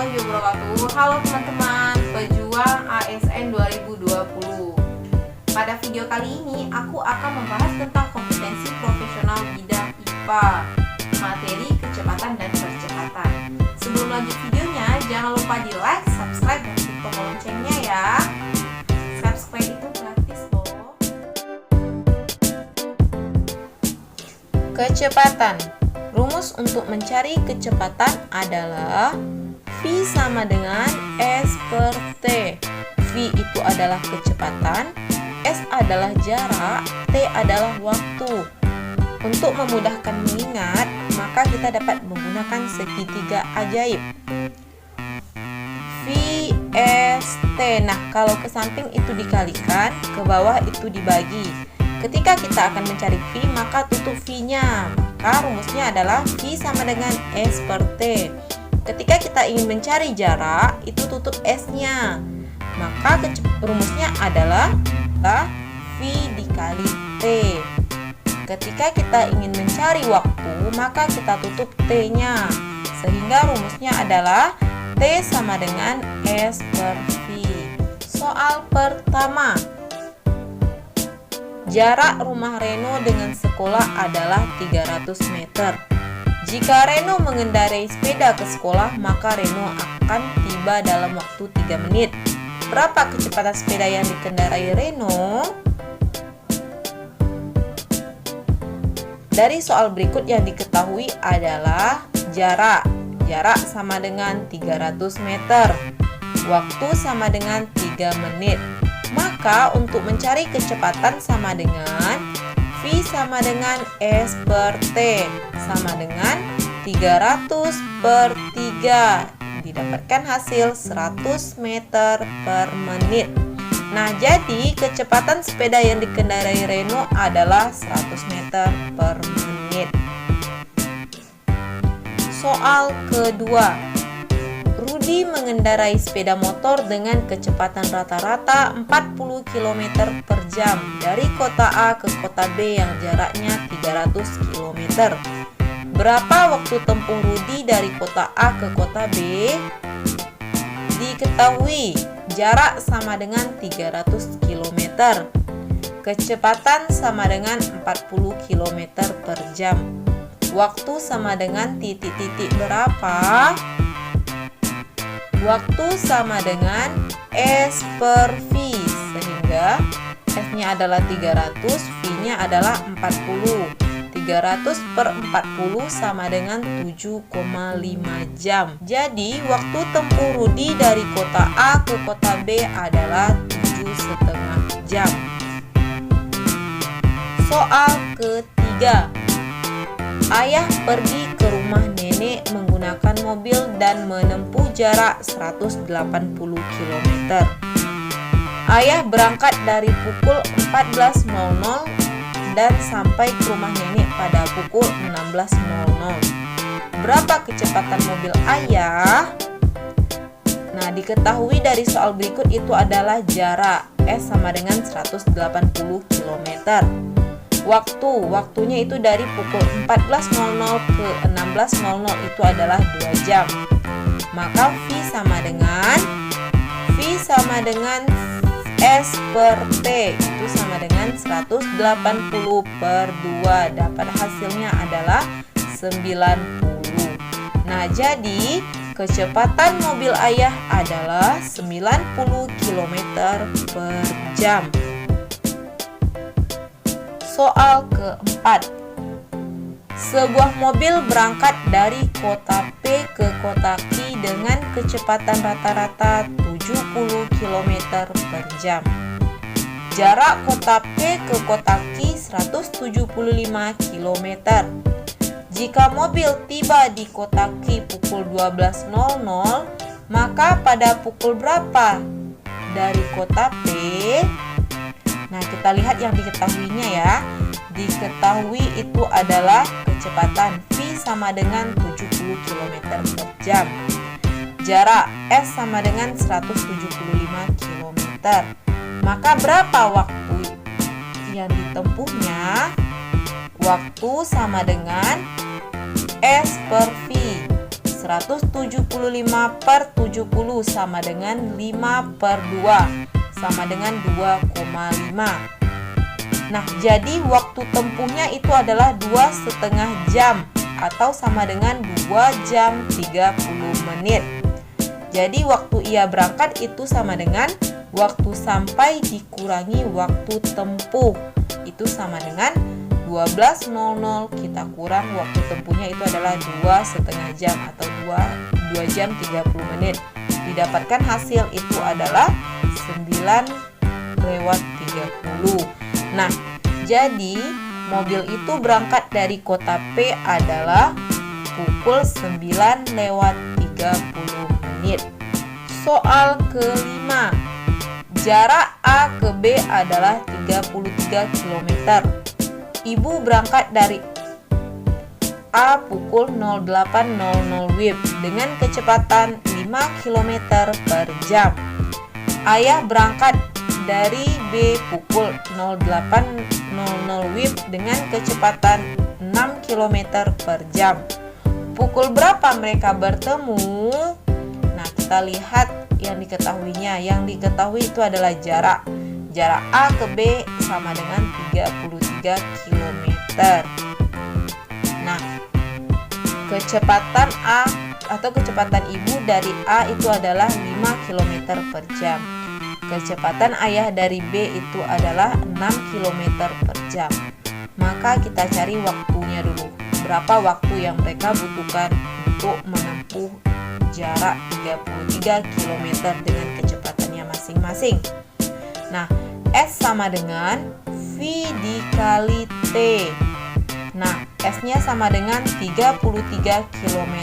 warahmatullahi wabarakatuh. Halo teman-teman pejuang ASN 2020. Pada video kali ini aku akan membahas tentang kompetensi profesional bidang IPA, materi kecepatan dan percepatan. Sebelum lanjut videonya, jangan lupa di like, subscribe, dan klik tombol loncengnya ya. Subscribe itu gratis loh. Kecepatan. Rumus untuk mencari kecepatan adalah V sama dengan S per T. V itu adalah kecepatan, S adalah jarak, T adalah waktu. Untuk memudahkan mengingat, maka kita dapat menggunakan segitiga ajaib. V, S, T. Nah, kalau ke samping itu dikalikan, ke bawah itu dibagi. Ketika kita akan mencari V, maka tutup V-nya. Maka rumusnya adalah V sama dengan S per T. Ketika kita ingin mencari jarak, itu tutup S-nya. Maka rumusnya adalah V dikali T. Ketika kita ingin mencari waktu, maka kita tutup T-nya. Sehingga rumusnya adalah T sama dengan S per V. Soal pertama. Jarak rumah Reno dengan sekolah adalah 300 meter. Jika Reno mengendarai sepeda ke sekolah, maka Reno akan tiba dalam waktu 3 menit. Berapa kecepatan sepeda yang dikendarai Reno? Dari soal berikut yang diketahui adalah jarak. Jarak sama dengan 300 meter. Waktu sama dengan 3 menit. Maka untuk mencari kecepatan sama dengan V sama dengan S per T sama dengan 300 per 3. Didapatkan hasil 100 meter per menit. Nah, jadi kecepatan sepeda yang dikendarai Reno adalah 100 meter per menit. Soal kedua. Rudi mengendarai sepeda motor dengan kecepatan rata-rata 40 km per jam dari kota A ke kota B yang jaraknya 300 km. Berapa waktu tempuh Rudi dari kota A ke kota B? Diketahui jarak sama dengan 300 km. Kecepatan sama dengan 40 km per jam. Waktu sama dengan titik-titik berapa? Waktu sama dengan S per V, sehingga S-nya adalah 300, V-nya adalah 40. 300 per 40 sama dengan 7,5 jam. Jadi, waktu tempuh Rudi dari kota A ke kota B adalah 7,5 jam. Soal ketiga. Ayah pergi ke rumah nenek menggunakan mobil dan menempuh jarak 180 km. Ayah berangkat dari pukul 14.00 dan sampai ke rumah nenek pada pukul 16.00. Berapa kecepatan mobil ayah? Nah, diketahui dari soal berikut itu adalah jarak S sama dengan 180 km. Waktunya itu dari pukul 14.00 ke 16.00 itu adalah 2 jam. Maka V sama dengan S per T itu sama dengan 180 per 2. Dapat hasilnya adalah 90. Nah, jadi kecepatan mobil ayah adalah 90 km per jam. Soal keempat. Sebuah mobil berangkat dari kota P ke kota Q dengan kecepatan rata-rata 70 km per jam. Jarak kota P ke kota Q 175 km. Jika mobil tiba di kota Q pukul 12.00, maka pada pukul berapa dari kota P? Nah, kita lihat yang diketahuinya ya. Diketahui itu adalah kecepatan V sama dengan 70 km per jam. Jarak S sama dengan 175 km. Maka berapa waktu yang ditempuhnya? Waktu sama dengan S per V 175/70 sama dengan 5/2 sama dengan 2,5. Nah, jadi waktu tempuhnya itu adalah 2,5 jam atau sama dengan 2 jam 30 menit. Jadi waktu ia berangkat itu sama dengan waktu sampai dikurangi waktu tempuh. Itu sama dengan 12.00 kita kurang waktu tempuhnya itu adalah 2,5 jam atau 2 jam 30 menit. Didapatkan hasil itu adalah 9:30. Nah, jadi mobil itu berangkat dari kota P adalah pukul 9:30 menit. Soal kelima, jarak A ke B adalah 33 km. Ibu berangkat dari A pukul 08.00 WIB dengan kecepatan 5 km per jam. Ayah berangkat dari B pukul 08.00 WIB dengan kecepatan 6 km per jam. Pukul berapa mereka bertemu? Nah, kita lihat yang diketahuinya. Yang diketahui itu adalah jarak. Jarak A ke B sama dengan 33 km. Nah, kecepatan A atau kecepatan ibu dari A itu adalah 5 km per jam. Kecepatan ayah dari B itu adalah 6 km per jam. Maka kita cari waktunya dulu. Berapa waktu yang mereka butuhkan untuk menempuh jarak 33 km dengan kecepatannya masing-masing. Nah, S sama dengan V dikali T. Nah, S-nya sama dengan 33 km.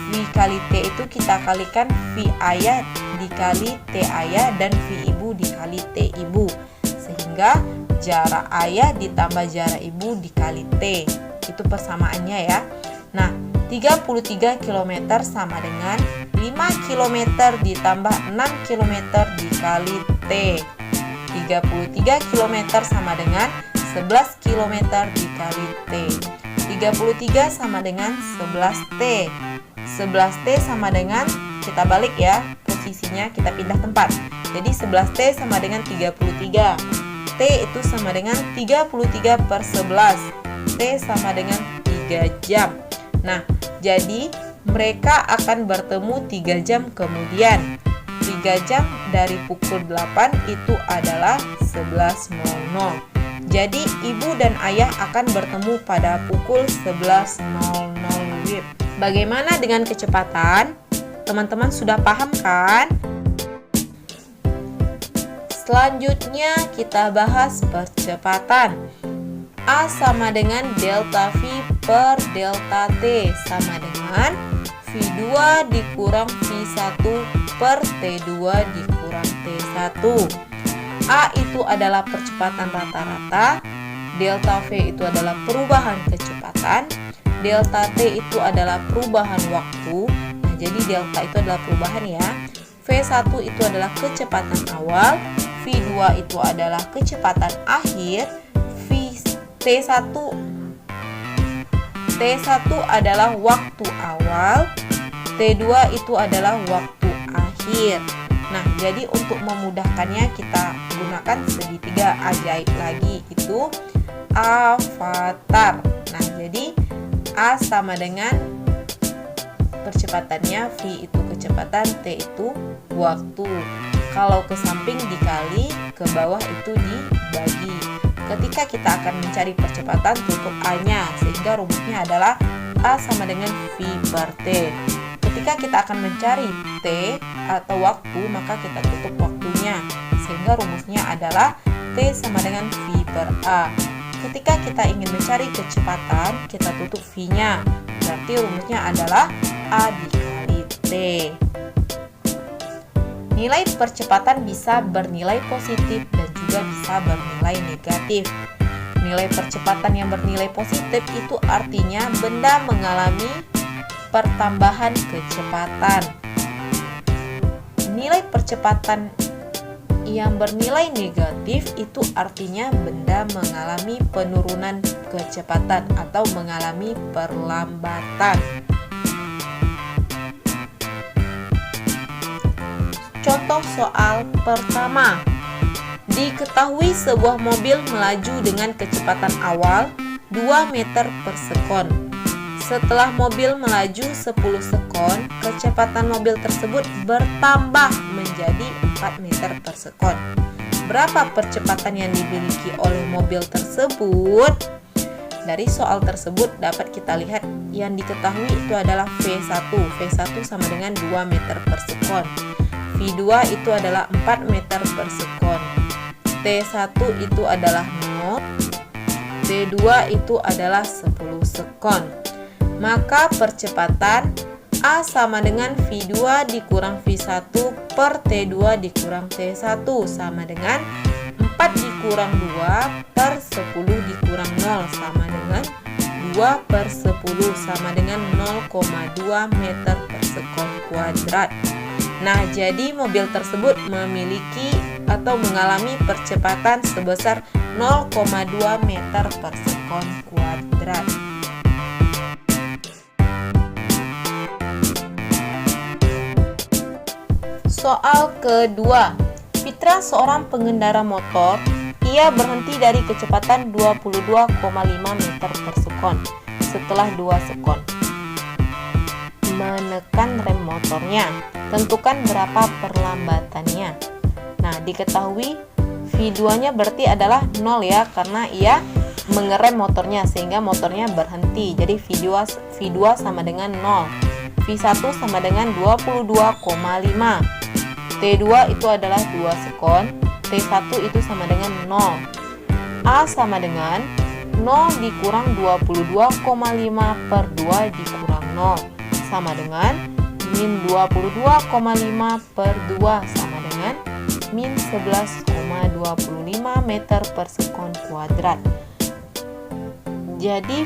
V kali T itu kita kalikan V ayah dikali T ayah dan V ibu dikali T ibu. Sehingga jarak ayah ditambah jarak ibu dikali T. Itu persamaannya ya. Nah, 33 km sama dengan 5 km ditambah 6 km dikali T. 33 km sama dengan 11 km dikali T. 33 sama dengan 11T. 11T sama dengan, kita balik ya posisinya, kita pindah tempat. Jadi 11T sama dengan 33. T itu sama dengan 33/11. T sama dengan 3 jam. Nah, jadi mereka akan bertemu 3 jam kemudian. 3 jam dari pukul 8 itu adalah 11.00. Jadi ibu dan ayah akan bertemu pada pukul 11.00 WIB. Bagaimana dengan kecepatan? Teman-teman sudah paham kan? Selanjutnya kita bahas percepatan. A sama dengan delta V per delta T sama dengan V2 dikurang V1 per T2 dikurang T1. A itu adalah percepatan rata-rata, delta V itu adalah perubahan kecepatan, delta T itu adalah perubahan waktu. Nah, jadi delta itu adalah perubahan ya. V1 itu adalah kecepatan awal, V2 itu adalah kecepatan akhir, T1 adalah waktu awal, T2 itu adalah waktu akhir. Nah, jadi untuk memudahkannya kita gunakan segitiga ajaib lagi, itu avatar. Nah, jadi A sama dengan percepatannya, V itu kecepatan, T itu waktu. Kalau ke samping dikali, ke bawah itu dibagi. Ketika kita akan mencari percepatan, tutup A-nya, sehingga rumusnya adalah A sama dengan V per T. Ketika kita akan mencari T atau waktu, maka kita tutup waktunya, sehingga rumusnya adalah T sama dengan V per A. Ketika kita ingin mencari kecepatan, kita tutup V-nya, berarti rumusnya adalah A dikali T. Nilai percepatan bisa bernilai positif dan juga bisa bernilai negatif. Nilai percepatan yang bernilai positif itu artinya benda mengalami pertambahan kecepatan. Nilai percepatan yang bernilai negatif itu artinya benda mengalami penurunan kecepatan atau mengalami perlambatan. Contoh soal pertama. Diketahui sebuah mobil melaju dengan kecepatan awal 2 meter per sekon. Setelah mobil melaju 10 sekon, kecepatan mobil tersebut bertambah menjadi 4 meter per sekon. Berapa percepatan yang dimiliki oleh mobil tersebut? Dari soal tersebut dapat kita lihat yang diketahui itu adalah V1. V1 sama dengan 2 meter per sekon. V2 itu adalah 4 meter per sekon. T1 itu adalah 0. T2 itu adalah 10 sekon. Maka percepatan A sama dengan V2 dikurang V1 per T2 dikurang T1 sama dengan 4 dikurang 2 per 10 dikurang 0 sama dengan 2 per 10 sama dengan 0,2 meter per sekon kuadrat. Nah, jadi mobil tersebut memiliki atau mengalami percepatan sebesar 0,2 meter per sekon kuadrat. Soal kedua. Fitra seorang pengendara motor. Ia berhenti dari kecepatan 22,5 meter per sekon setelah 2 sekon menekan rem motornya. Tentukan berapa perlambatannya. Nah, diketahui V2-nya berarti adalah 0 ya, karena ia mengerem motornya sehingga motornya berhenti. Jadi V2 sama dengan 0. V1 sama dengan 22,5. T2 itu adalah 2 sekon. T1 itu sama dengan 0. A sama dengan 0 dikurang 22,5 per 2 dikurang 0 sama dengan min 22,5 per 2 sama dengan min 11,25 meter per sekon kuadrat. Jadi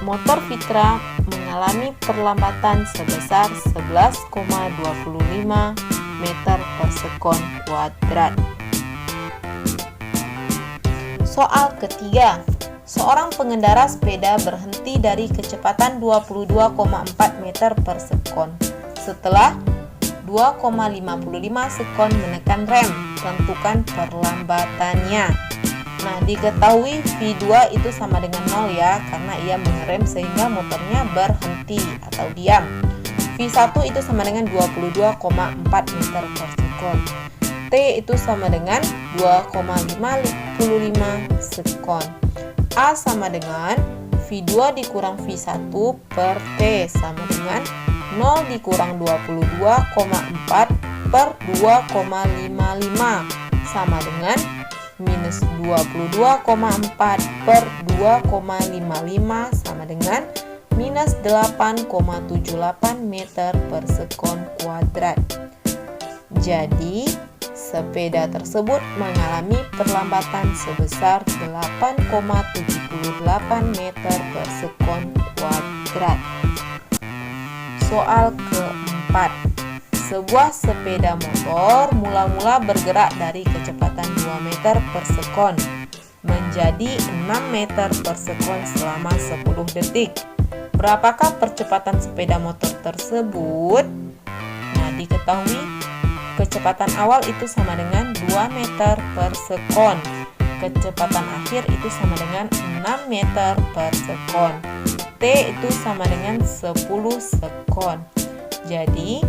motor Fitra mengalami perlambatan sebesar 11,25 meter per sekon kuadrat. Soal ketiga. Seorang pengendara sepeda berhenti dari kecepatan 22,4 meter per sekon setelah 2,55 sekon menekan rem. Tentukan perlambatannya. Nah, diketahui V2 itu sama dengan 0 ya, karena ia mengerem sehingga motornya berhenti atau diam. V1 itu sama dengan 22,4 meter per sekon. T itu sama dengan 2,55 sekon. A sama dengan V2 dikurang V1 per T sama dengan 0 dikurang 22,4 per 2,55 sama dengan minus 22,4 per 2,55 sama dengan minus 8,78 meter per sekon kuadrat. Jadi sepeda tersebut mengalami perlambatan sebesar 8,78 meter per sekon kuadrat. Soal keempat. Sebuah sepeda motor mula-mula bergerak dari kecepatan 2 meter per sekon menjadi 6 meter per sekon selama 10 detik. Berapakah percepatan sepeda motor tersebut? Nah, diketahui kecepatan awal itu sama dengan 2 meter per sekon. Kecepatan akhir itu sama dengan 6 meter per sekon. T itu sama dengan 10 sekon. Jadi,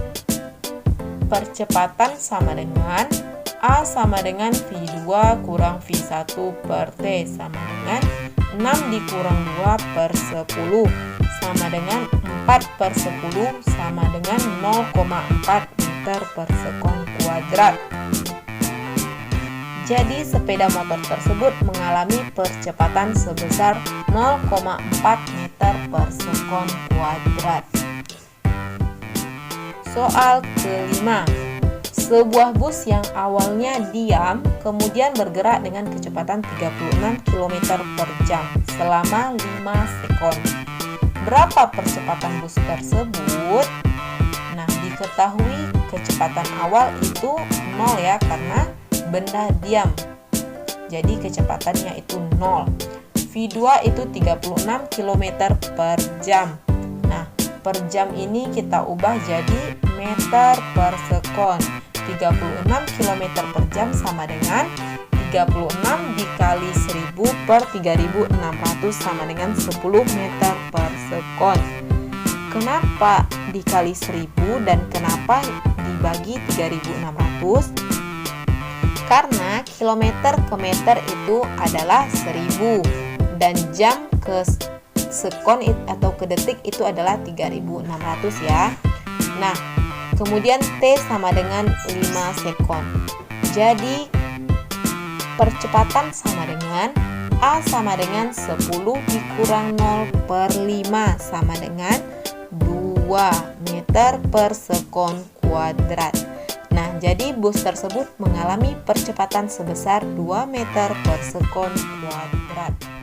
percepatan sama dengan A sama dengan V2 kurang V1 per T sama dengan 6 dikurang 2 per 10 sama dengan 4 per 10 sama dengan 0,4 meter per sekon kuadrat. Jadi sepeda motor tersebut mengalami percepatan sebesar 0,4 meter per sekon kuadrat. Soal kelima. Sebuah bus yang awalnya diam kemudian bergerak dengan kecepatan 36 km per jam selama 5 sekon. Berapa percepatan bus tersebut? Nah, diketahui kecepatan awal itu 0 ya, karena benda diam. Jadi kecepatannya itu 0. V2 itu 36 km per jam. Nah, per jam ini kita ubah jadi meter per sekon. 36 km per jam sama dengan 36 dikali 1000 per 3600 sama dengan 10 meter per sekon. Kenapa dikali 1000 dan kenapa dibagi 3600? Karena kilometer ke meter itu adalah 1000 dan jam ke sekon atau ke detik itu adalah 3600 ya. Nah, kemudian T sama dengan 5 sekon. Jadi percepatan sama dengan A sama dengan 10 dikurang 0 per 5 sama dengan 2 meter per sekon kuadrat. Nah, jadi bus tersebut mengalami percepatan sebesar 2 meter per sekon kuadrat.